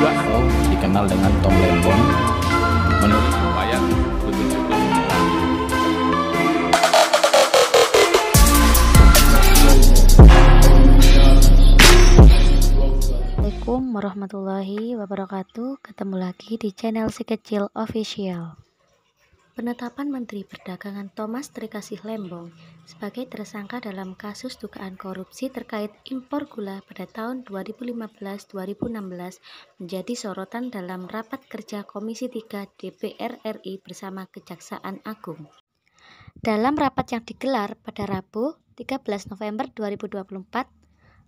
atau dikenal dengan Tom Lembong menurut supaya betul-betul Assalamualaikum warahmatullahi wabarakatuh. Ketemu lagi di channel Si Kecil Official. Penetapan Menteri Perdagangan Thomas Trikasih Lembong sebagai tersangka dalam kasus dugaan korupsi terkait impor gula pada tahun 2015-2016 menjadi sorotan dalam rapat kerja Komisi 3 DPR RI bersama Kejaksaan Agung. Dalam rapat yang digelar pada Rabu 13 November 2024,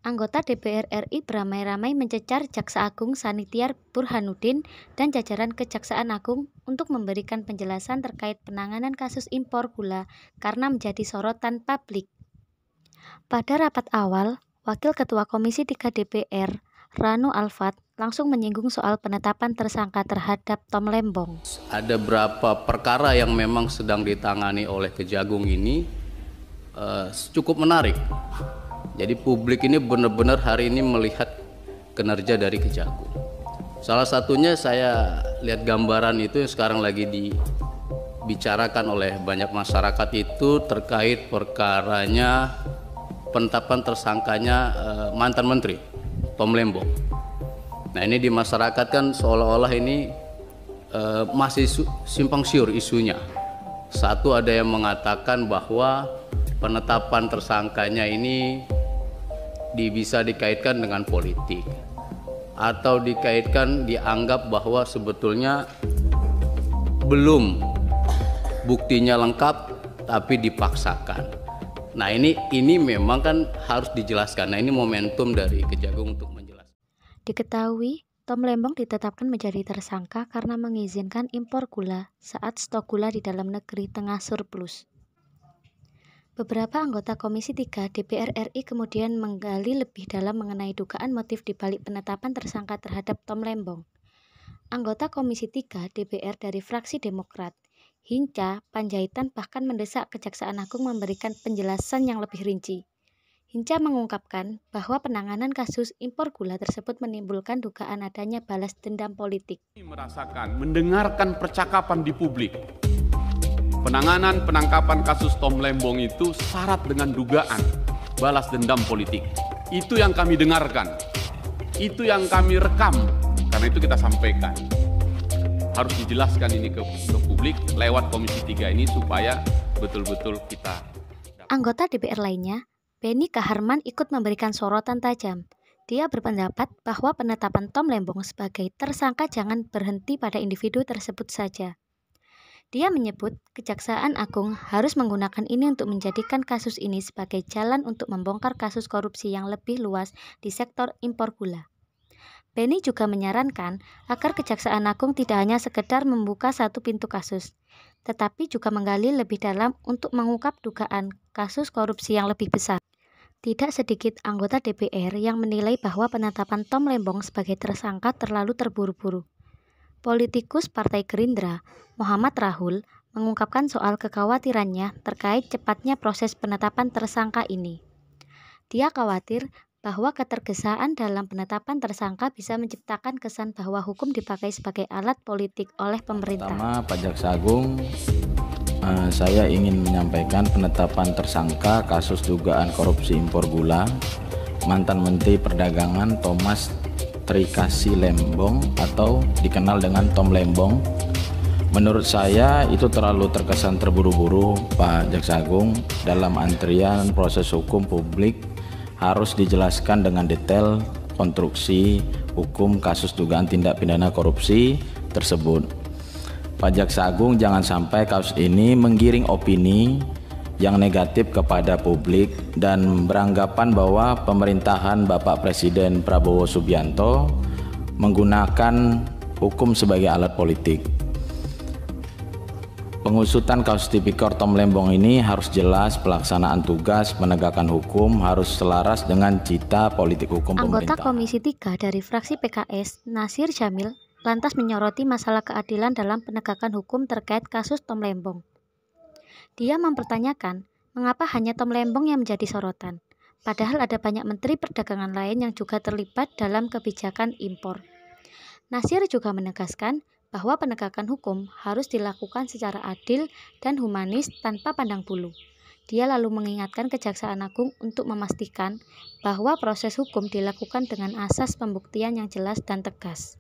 anggota DPR RI beramai-ramai mencecar Jaksa Agung Sanitiar Burhanuddin dan jajaran Kejaksaan Agung untuk memberikan penjelasan terkait penanganan kasus impor gula karena menjadi sorotan publik. Pada rapat awal, Wakil Ketua Komisi 3 DPR, Ranu Alfat, langsung menyinggung soal penetapan tersangka terhadap Tom Lembong. ada beberapa perkara yang memang sedang ditangani oleh Kejagung ini cukup menarik. Jadi publik ini benar-benar hari ini melihat kinerja dari Kejagung. Salah satunya saya lihat gambaran itu yang sekarang lagi dibicarakan oleh banyak masyarakat itu terkait perkaranya penetapan tersangkanya mantan menteri Tom Lembong. Nah ini di masyarakat kan seolah-olah ini masih simpang siur isunya. Satu ada yang mengatakan bahwa penetapan tersangkanya ini bisa dikaitkan dengan politik atau dianggap bahwa sebetulnya belum buktinya lengkap tapi dipaksakan. Nah ini memang kan harus dijelaskan. Nah ini momentum dari Kejagung untuk menjelaskan. Diketahui, Tom Lembong ditetapkan menjadi tersangka karena mengizinkan impor gula saat stok gula di dalam negeri tengah surplus. Beberapa anggota Komisi 3 DPR RI kemudian menggali lebih dalam mengenai dugaan motif di balik penetapan tersangka terhadap Tom Lembong. Anggota Komisi 3 DPR dari fraksi Demokrat, Hinca Panjaitan, bahkan mendesak Kejaksaan Agung memberikan penjelasan yang lebih rinci. Hinca mengungkapkan bahwa penanganan kasus impor gula tersebut menimbulkan dugaan adanya balas dendam politik. Mendengarkan percakapan di publik. Penangkapan kasus Tom Lembong itu syarat dengan dugaan balas dendam politik. Itu yang kami dengarkan, itu yang kami rekam, karena itu kita sampaikan. Harus dijelaskan ini ke publik lewat Komisi 3 ini supaya betul-betul kita. Anggota DPR lainnya, Beni Kaharman, ikut memberikan sorotan tajam. Dia berpendapat bahwa penetapan Tom Lembong sebagai tersangka jangan berhenti pada individu tersebut saja. Dia menyebut Kejaksaan Agung harus menggunakan ini untuk menjadikan kasus ini sebagai jalan untuk membongkar kasus korupsi yang lebih luas di sektor impor gula. Beni juga menyarankan agar Kejaksaan Agung tidak hanya sekedar membuka satu pintu kasus, tetapi juga menggali lebih dalam untuk mengungkap dugaan kasus korupsi yang lebih besar. Tidak sedikit anggota DPR yang menilai bahwa penetapan Tom Lembong sebagai tersangka terlalu terburu-buru. Politikus Partai Gerindra, Muhammad Rahul, mengungkapkan soal kekhawatirannya terkait cepatnya proses penetapan tersangka ini. Dia khawatir bahwa ketergesaan dalam penetapan tersangka bisa menciptakan kesan bahwa hukum dipakai sebagai alat politik oleh pemerintah. Pertama, Pak Jaksa Agung, saya ingin menyampaikan penetapan tersangka kasus dugaan korupsi impor gula mantan Menteri Perdagangan Thomas Trikasih Lembong atau dikenal dengan Tom Lembong. Menurut saya itu terlalu terkesan terburu-buru, Pak Jaksa Agung. Dalam antrian proses hukum, publik harus dijelaskan dengan detail konstruksi hukum kasus dugaan tindak pidana korupsi tersebut. Pak Jaksa Agung, jangan sampai kasus ini menggiring opini yang negatif kepada publik dan beranggapan bahwa pemerintahan Bapak Presiden Prabowo Subianto menggunakan hukum sebagai alat politik. Pengusutan kasus tipikor Tom Lembong ini harus jelas, pelaksanaan tugas penegakan hukum harus selaras dengan cita politik hukum pemerintah. Anggota Komisi 3 dari fraksi PKS, Nasir Jamil, lantas menyoroti masalah keadilan dalam penegakan hukum terkait kasus Tom Lembong. Dia mempertanyakan mengapa hanya Tom Lembong yang menjadi sorotan, padahal ada banyak menteri perdagangan lain yang juga terlibat dalam kebijakan impor. Nasir juga menegaskan bahwa penegakan hukum harus dilakukan secara adil dan humanis tanpa pandang bulu. Dia lalu mengingatkan Kejaksaan Agung untuk memastikan bahwa proses hukum dilakukan dengan asas pembuktian yang jelas dan tegas.